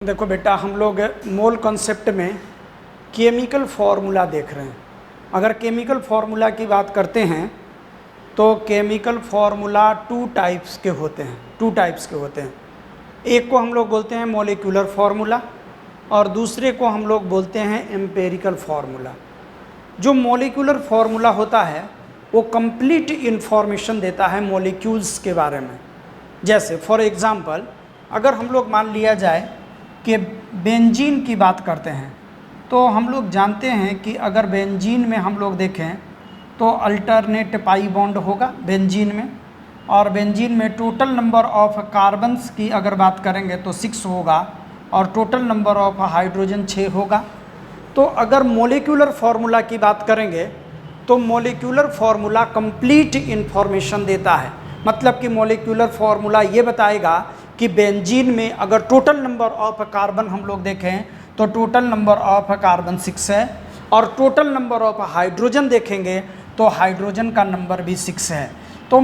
देखो बेटा, हम लोग मोल कॉन्सेप्ट में केमिकल फार्मूला देख रहे हैं। अगर केमिकल फार्मूला की बात करते हैं तो केमिकल फार्मूला टू टाइप्स के होते हैं। एक को हम लोग बोलते हैं मॉलिक्यूलर फार्मूला और दूसरे को हम लोग बोलते हैं एम्पेरिकल फार्मूला। जो मॉलिक्यूलर फार्मूला होता है वो कंप्लीट इन्फॉर्मेशन देता है मॉलिक्यूल्स के बारे में। जैसे फॉर एग्ज़ाम्पल, अगर हम लोग मान लिया जाए कि बेंजीन की बात करते हैं तो हम लोग जानते हैं कि अगर बेंजीन में हम लोग देखें तो अल्टरनेट पाई बॉन्ड होगा बेंजीन में, और बेंजीन में टोटल नंबर ऑफ कार्बन्स की अगर बात करेंगे तो 6 होगा और टोटल नंबर ऑफ हाइड्रोजन 6 होगा। तो अगर मॉलिक्यूलर फार्मूला की बात करेंगे तो मॉलिक्यूलर फार्मूला कंप्लीट इन्फॉर्मेशन देता है। मतलब कि मॉलिक्यूलर फार्मूला ये बताएगा कि बेंजीन में अगर टोटल नंबर ऑफ कार्बन हम लोग देखें तो टोटल नंबर ऑफ कार्बन 6 है, और टोटल नंबर ऑफ हाइड्रोजन देखेंगे तो हाइड्रोजन का नंबर भी 6 है। तो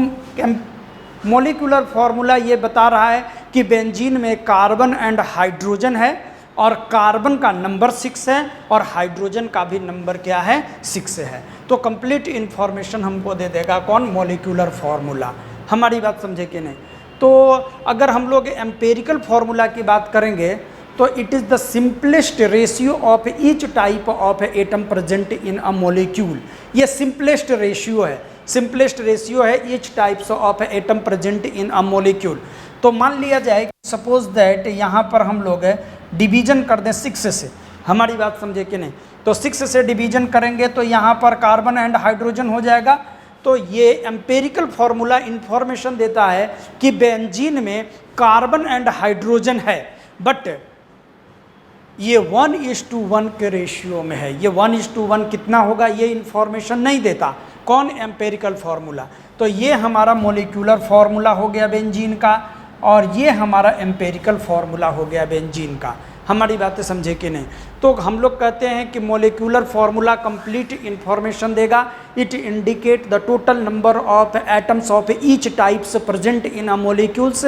मॉलिक्यूलर फार्मूला ये बता रहा है कि बेंजीन में कार्बन एंड हाइड्रोजन है और कार्बन का नंबर 6 है और हाइड्रोजन का भी नंबर क्या है, 6 है। तो कंप्लीट इन्फॉर्मेशन हमको दे देगा कौन, मॉलिक्यूलर फार्मूला। हमारी बात समझे कि नहीं? तो अगर हम लोग एम्पेरिकल फार्मूला की बात करेंगे तो it is the simplest ratio of each type of atom present in a molecule. ये सिंपलेस्ट रेशियो है each types of atom present in a molecule. तो मान लिया जाए सपोज दैट यहाँ पर हम लोग डिवीजन कर दें 6 से। हमारी बात समझे कि नहीं? तो 6 से डिवीजन करेंगे तो यहाँ पर कार्बन एंड हाइड्रोजन हो जाएगा। तो ये एम्पेरिकल फार्मूला इंफॉर्मेशन देता है कि बेंजीन में कार्बन एंड हाइड्रोजन है, बट ये 1:1 के रेशियो में है। ये 1:1 कितना होगा ये इंफॉर्मेशन नहीं देता। कौन? Empirical formula. तो ये हमारा मॉलिक्यूलर फार्मूला हो गया बेंजीन का, और ये हमारा एम्पेरिकल फार्मूला हो गया बेंजीन का। हमारी बातें समझे कि नहीं? तो हम लोग कहते हैं कि मॉलिक्यूलर फार्मूला कंप्लीट इन्फॉर्मेशन देगा। It indicate the total number of atoms of each types present in a molecules,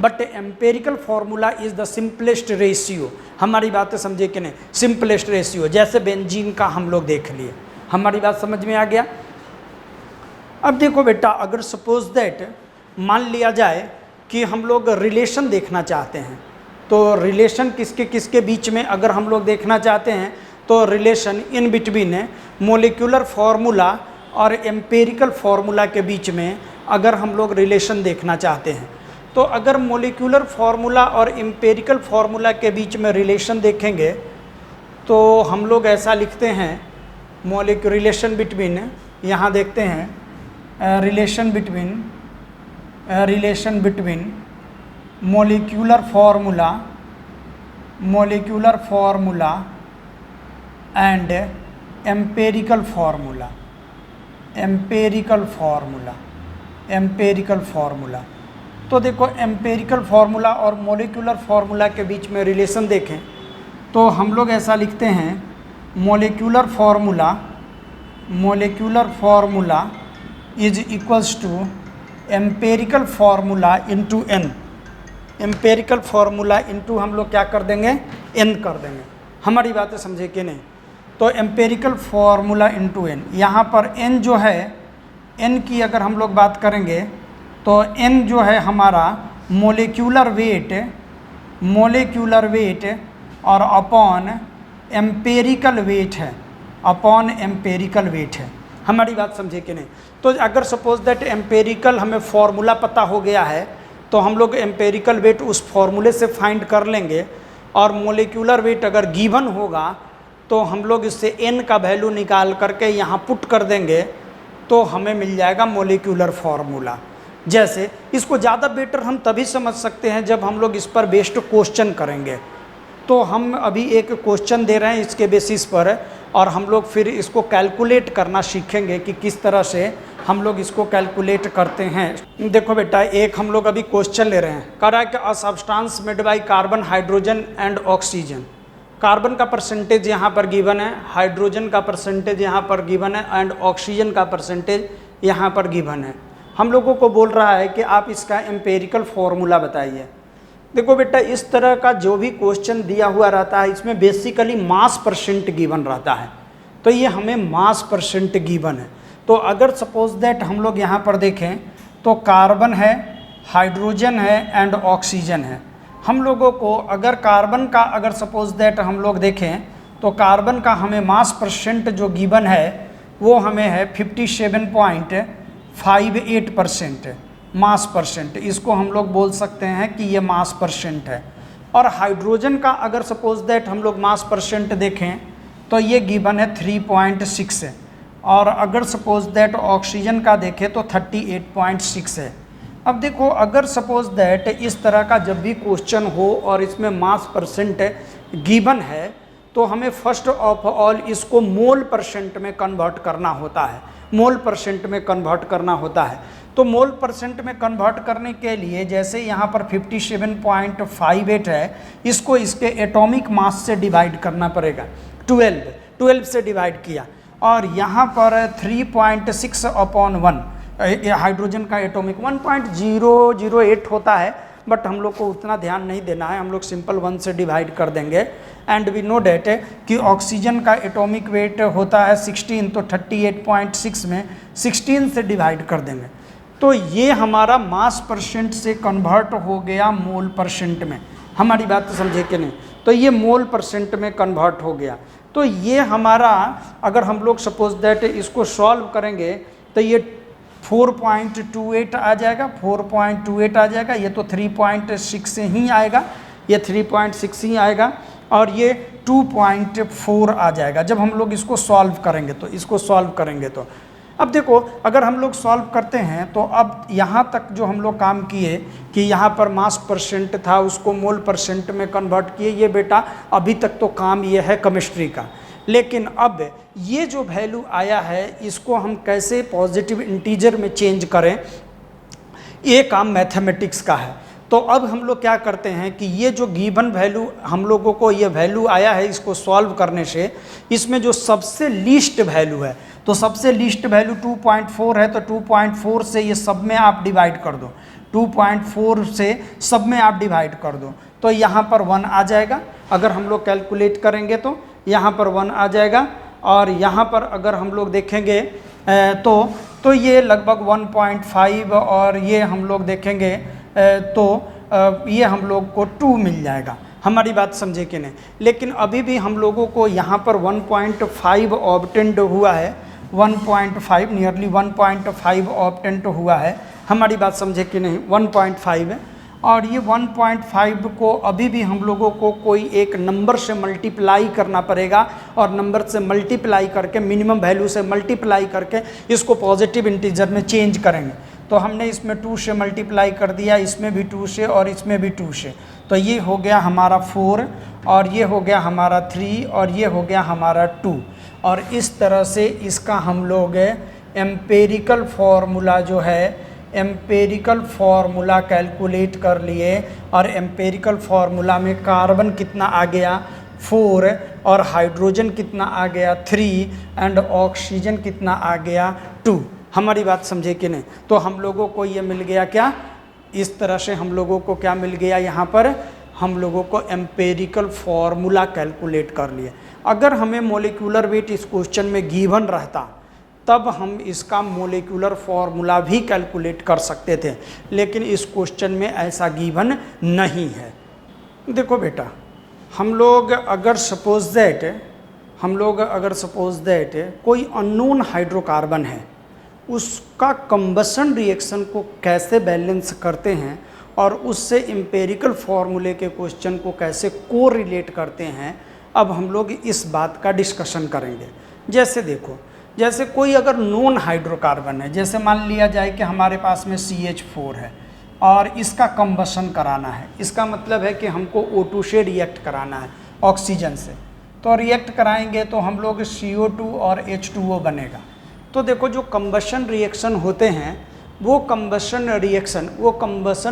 but empirical formula is the simplest ratio. हमारी बातें समझे कि नहीं? सिंपलेस्ट रेशियो, जैसे बेंजीन का हम लोग देख लिए। हमारी बात समझ में आ गया? अब देखो बेटा, अगर सपोज दैट मान लिया जाए कि हम लोग रिलेशन देखना चाहते हैं, तो रिलेशन किसके किसके बीच में अगर हम लोग देखना चाहते हैं तो relation in between molecular formula और एम्पेरिकल फार्मूला के बीच में अगर हम लोग रिलेशन देखना चाहते हैं, तो अगर मॉलिक्यूलर फार्मूला और एम्पेरिकल फार्मूला के बीच में रिलेशन देखेंगे तो हम लोग ऐसा लिखते हैं रिलेशन बिटवीन, यहाँ देखते हैं relation between molecular formula and empirical formula. तो देखो, एम्पेरिकल फार्मूला और मॉलिक्यूलर फार्मूला के बीच में रिलेशन देखें तो हम लोग ऐसा लिखते हैं molecular formula is equals to empirical formula into n. Empirical formula into हम लोग क्या कर देंगे, एन कर देंगे। हमारी बातें समझे कि नहीं? तो एम्पेरिकल फार्मूला इंटू एन, यहाँ पर एन जो है, एन की अगर हम लोग बात करेंगे तो एन जो है हमारा मोलिक्यूलर वेट और अपॉन एम्पेरिकल वेट है। हमारी बात समझे कि नहीं? तो अगर सपोज दैट एम्पेरिकल हमें फार्मूला पता हो गया है तो हम लोग एम्पेरिकल वेट उस फार्मूले से फाइंड कर लेंगे, और मोलिक्यूलर वेट अगर गिवन होगा तो हम लोग इससे एन का वैल्यू निकाल करके यहाँ पुट कर देंगे तो हमें मिल जाएगा मोलिक्यूलर फार्मूला। जैसे इसको ज़्यादा बेटर हम तभी समझ सकते हैं जब हम लोग इस पर बेस्ड क्वेश्चन करेंगे। तो हम अभी एक क्वेश्चन दे रहे हैं इसके बेसिस पर, और हम लोग फिर इसको कैलकुलेट करना सीखेंगे कि किस तरह से हम लोग इसको कैलकुलेट करते हैं। देखो बेटा, एक हम लोग अभी क्वेश्चन ले रहे हैं, कह रहा है कि a substance made by carbon, hydrogen and oxygen. Carbon का परसेंटेज यहाँ पर गिवन है, हाइड्रोजन का परसेंटेज यहाँ पर गिवन है, एंड ऑक्सीजन का परसेंटेज यहाँ पर गिवन है। हम लोगों को बोल रहा है कि आप इसका एम्पेरिकल फार्मूला बताइए। देखो बेटा, इस तरह का जो भी क्वेश्चन दिया हुआ रहता है इसमें बेसिकली मास परसेंट गिवन रहता है, तो ये हमें मास परसेंट गिवन है। तो अगर सपोज दैट हम लोग यहाँ पर देखें तो कार्बन है, हाइड्रोजन है एंड ऑक्सीजन है। हम लोगों को अगर कार्बन का अगर सपोज दैट हम लोग देखें तो कार्बन का हमें मास परसेंट जो गिवन है वो हमें है 57.58% मास परसेंट, इसको हम लोग बोल सकते हैं कि ये मास परसेंट है। और हाइड्रोजन का अगर सपोज दैट हम लोग मास परसेंट देखें तो ये गिवन है 3.6 है, और अगर सपोज दैट ऑक्सीजन का देखें तो 38.6 है। अब देखो, अगर सपोज दैट इस तरह का जब भी क्वेश्चन हो और इसमें मास परसेंट गिवन है तो हमें फर्स्ट ऑफ ऑल इसको मोल परसेंट में कन्वर्ट करना होता है, मोल परसेंट में कन्वर्ट करना होता है। तो मोल परसेंट में कन्वर्ट करने के लिए जैसे यहाँ पर 57.58 है, इसको इसके एटॉमिक मास से डिवाइड करना पड़ेगा, 12 से डिवाइड किया, और यहाँ पर 3.6/1 हाइड्रोजन का एटॉमिक 1.008 होता है, बट हम लोग को उतना ध्यान नहीं देना है, हम लोग सिंपल 1 से डिवाइड कर देंगे। एंड वी नो डेट कि ऑक्सीजन का एटॉमिक वेट होता है 16, तो 38.6 में 16 से डिवाइड कर देंगे। तो ये हमारा मास परसेंट से कन्वर्ट हो गया मोल परसेंट में। हमारी बात तो समझे कि नहीं? तो ये मोल परसेंट में कन्वर्ट हो गया। तो ये हमारा, अगर हम लोग सपोज दैट इसको सॉल्व करेंगे तो ये 4.28 आ जाएगा, 4.28 आ जाएगा। ये तो 3.6 ही आएगा, ये 3.6 ही आएगा, और ये 2.4 आ जाएगा जब हम लोग इसको सॉल्व करेंगे। तो इसको सॉल्व करेंगे तो अब देखो, अगर हम लोग सॉल्व करते हैं तो अब यहाँ तक जो हम लोग काम किए कि यहाँ पर मास परसेंट था उसको मोल परसेंट में कन्वर्ट किए, ये बेटा अभी तक तो काम ये है केमिस्ट्री का। लेकिन अब ये जो वैल्यू आया है इसको हम कैसे पॉजिटिव इंटीजर में चेंज करें, ये काम मैथमेटिक्स का है। तो अब हम लोग क्या करते हैं कि ये जो गिवन वैल्यू हम लोगों को ये वैल्यू आया है, इसको सॉल्व करने से इसमें जो सबसे लीस्ट वैल्यू है, तो सबसे लीस्ट वैल्यू 2.4 है, तो 2.4 से ये सब में आप डिवाइड कर दो, 2.4 से सब में आप डिवाइड कर दो, तो यहाँ पर 1 आ जाएगा। अगर हम लोग कैलकुलेट करेंगे तो यहाँ पर 1 आ जाएगा, और यहाँ पर अगर हम लोग देखेंगे तो ये लगभग 1.5, और ये हम लोग देखेंगे तो ये हम लोग को 2 मिल जाएगा। हमारी बात समझे कि नहीं? लेकिन अभी भी हम लोगों को यहाँ पर 1.5 ऑब्टेंड हुआ है, 1.5 नियरली 1.5 ऑब्टेंड हुआ है। हमारी बात समझे कि नहीं? 1.5 है, और ये 1.5 को अभी भी हम लोगों को कोई एक नंबर से मल्टीप्लाई करना पड़ेगा, और नंबर से मल्टीप्लाई करके मिनिमम वैल्यू से मल्टीप्लाई करके इसको पॉजिटिव इंटीजर में चेंज करेंगे। तो हमने इसमें 2 से मल्टीप्लाई कर दिया, इसमें भी 2 से और इसमें भी 2 से, तो ये हो गया हमारा 4, और ये हो गया हमारा 3, और ये हो गया हमारा 2। और इस तरह से इसका हम लोग एम्पेरिकल फार्मूला जो है, एम्पेरिकल फार्मूला कैलकुलेट कर लिए, और एम्पेरिकल फार्मूला में कार्बन कितना आ गया 4, और हाइड्रोजन कितना आ गया 3, एंड ऑक्सीजन कितना आ गया 2। हमारी बात समझे कि नहीं? तो हम लोगों को ये मिल गया क्या, इस तरह से हम लोगों को क्या मिल गया, यहाँ पर हम लोगों को एम्पेरिकल फार्मूला कैलकुलेट कर लिए। अगर हमें मोलिकुलर वेट इस क्वेश्चन में गिवन रहता तब हम इसका मोलिकुलर फार्मूला भी कैलकुलेट कर सकते थे, लेकिन इस क्वेश्चन में ऐसा गिवन नहीं है। देखो बेटा, हम लोग अगर सपोज दैट कोई अननोन हाइड्रोकार्बन है, उसका कंबसन रिएक्शन को कैसे बैलेंस करते हैं और उससे एम्पेरिकल फार्मूले के क्वेश्चन को कैसे कोरिलेट करते हैं, अब हम लोग इस बात का डिस्कशन करेंगे। जैसे देखो, जैसे कोई अगर नॉन हाइड्रोकार्बन है, जैसे मान लिया जाए कि हमारे पास में CH4 है और इसका कंबसन कराना है, इसका मतलब है कि हमको O2 से रिएक्ट कराना है ऑक्सीजन से, तो रिएक्ट कराएंगे तो हम लोग CO2 और H2O बनेगा। तो देखो, जो कंबसन रिएक्शन होते हैं वो कंबसन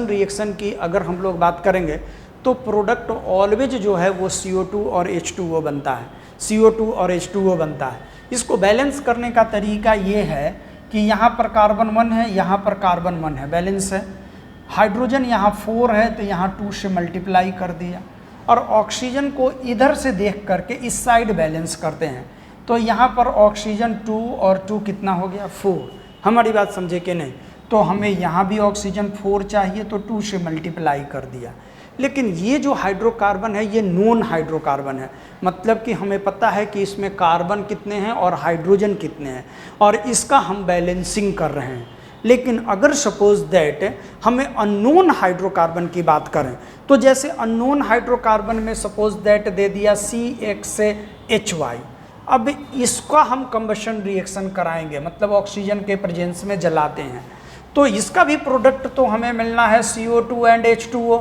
रिएक्शन की अगर हम लोग बात करेंगे तो प्रोडक्ट ऑलवेज जो है वो CO2 और H2O बनता है, CO2 और H2O बनता है। इसको बैलेंस करने का तरीका ये है कि यहाँ पर कार्बन 1 है, यहाँ पर कार्बन 1 है, बैलेंस है। हाइड्रोजन यहाँ 4 है तो यहाँ 2 से मल्टीप्लाई कर दिया, और ऑक्सीजन को इधर से देख करके इस साइड बैलेंस करते हैं, तो यहाँ पर ऑक्सीजन 2 और 2 कितना हो गया 4। हमारी बात समझे कि नहीं? तो हमें यहाँ भी ऑक्सीजन 4 चाहिए तो 2 से मल्टीप्लाई कर दिया। लेकिन ये जो हाइड्रोकार्बन है ये नॉन हाइड्रोकार्बन है, मतलब कि हमें पता है कि इसमें कार्बन कितने हैं और हाइड्रोजन कितने हैं, और इसका हम बैलेंसिंग कर रहे हैं। लेकिन अगर सपोज दैट हमें अननोन हाइड्रोकार्बन की बात करें, तो जैसे अननोन हाइड्रोकार्बन में सपोज दैट दे दिया CXHY, अब इसका हम कंबशन रिएक्शन कराएंगे, मतलब ऑक्सीजन के प्रेजेंस में जलाते हैं, तो इसका भी प्रोडक्ट तो हमें मिलना है CO2 एंड H2O।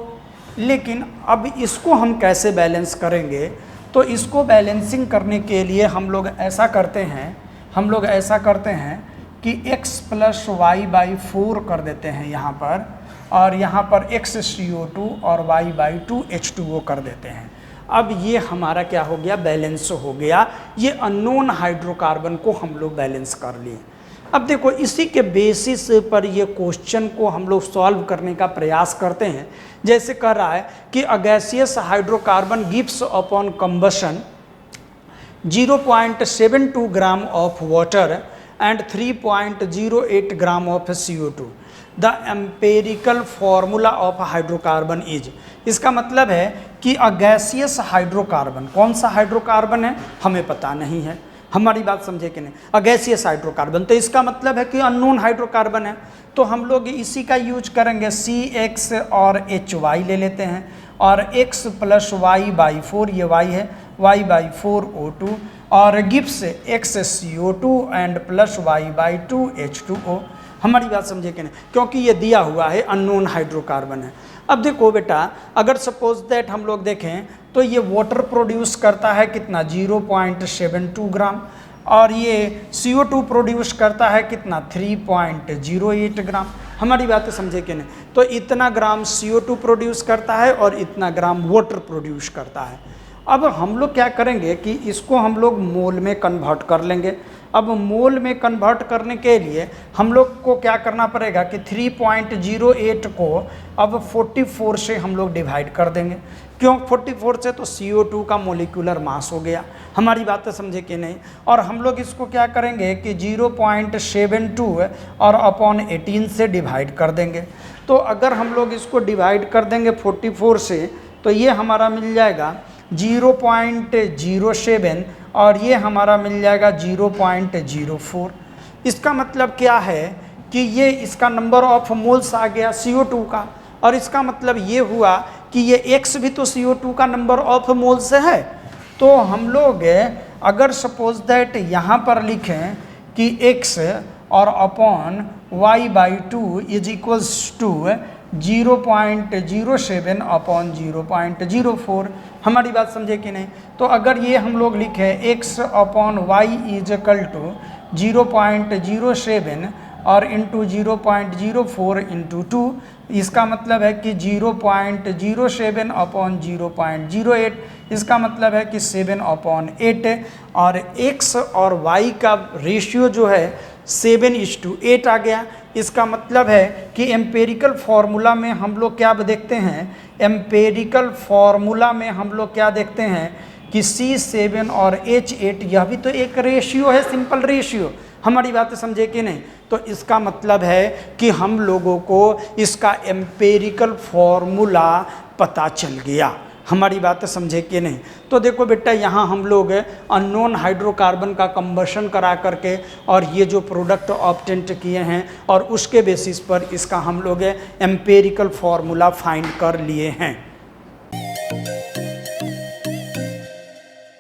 लेकिन अब इसको हम कैसे बैलेंस करेंगे? तो इसको बैलेंसिंग करने के लिए हम लोग ऐसा करते हैं कि x + y/4 कर देते हैं यहाँ पर, और यहाँ पर x CO2 और y/2 H2O कर देते हैं। अब ये हमारा क्या हो गया? बैलेंस हो गया। ये अननोन हाइड्रोकार्बन को हम लोग बैलेंस कर लिए। अब देखो, इसी के बेसिस पर ये क्वेश्चन को हम लोग सॉल्व करने का प्रयास करते हैं। जैसे कह रहा है कि अ gaseous hydrocarbon gives upon combustion 0.72 gram of water and 3.08 gram of CO2। The empirical formula of hydrocarbon is. इसका मतलब है कि अ गैसियस हाइड्रोकार्बन, कौन सा हाइड्रोकार्बन है हमें पता नहीं है। हमारी बात समझे कि नहीं? अ गैसियस हाइड्रोकार्बन, तो इसका मतलब है कि अननोन हाइड्रोकार्बन है, तो हम लोग इसी का यूज करेंगे। CX और HY ले लेते हैं, और x + y/4, ये y है, y/4 O2, और gives x CO2 and + y/2 H2O। हमारी बात समझे कि नहीं? क्योंकि ये दिया हुआ है अननोन हाइड्रोकार्बन है। अब देखो बेटा, अगर सपोज दैट हम लोग देखें तो ये वाटर प्रोड्यूस करता है कितना? 0.72 ग्राम, और ये CO2 प्रोड्यूस करता है कितना? 3.08 ग्राम। हमारी बात समझे कि नहीं? तो इतना ग्राम CO2 प्रोड्यूस करता है और इतना ग्राम वाटर प्रोड्यूस करता है। अब हम लोग क्या करेंगे कि इसको हम लोग मोल में कन्वर्ट कर लेंगे। अब मोल में कन्वर्ट करने के लिए हम लोग को क्या करना पड़ेगा कि 3.08 को अब 44 से हम लोग डिवाइड कर देंगे। क्यों 44 से? तो CO2 का मोलिकुलर मास हो गया। हमारी बात तो समझे कि नहीं? और हम लोग इसको क्या करेंगे कि 0.72 और अपॉन 18 से डिवाइड कर देंगे। तो अगर हम लोग इसको डिवाइड कर देंगे 44 से, तो ये हमारा मिल जाएगा 0.07, और ये हमारा मिल जाएगा 0.04। इसका मतलब क्या है कि ये इसका नंबर ऑफ मोल्स आ गया CO2 का, और इसका मतलब ये हुआ कि ये x भी तो CO2 का नंबर ऑफ मोल्स है। तो हम लोग अगर सपोज दैट यहाँ पर लिखें कि x और upon y/2 is equals to 0.07 upon 0.04। हमारी बात समझे कि नहीं? तो अगर ये हम लोग लिखें x upon y is equal to 0.07 और इंटू 0.04 इंटू 2, इसका मतलब है कि 0.07 अपॉन 0.08, इसका मतलब है कि 7/8, और x और y का रेशियो जो है 7:8 आ गया। इसका मतलब है कि एम्पेरिकल फार्मूला में हम लोग क्या देखते हैं? एम्पेरिकल फार्मूला में हम लोग क्या देखते हैं कि C7 और H8 यह भी तो एक रेशियो है, सिंपल रेशियो। हमारी बात समझे कि नहीं? तो इसका मतलब है कि हम लोगों को इसका एम्पेरिकल फॉर्मूला पता चल गया। हमारी बात समझे कि नहीं? तो देखो बेटा, यहाँ हम लोग अननोन हाइड्रोकार्बन का कंबशन करा करके और ये जो प्रोडक्ट ऑब्टेंट किए हैं, और उसके बेसिस पर इसका हम लोग एम्पेरिकल फॉर्मूला फाइंड कर लिए हैं।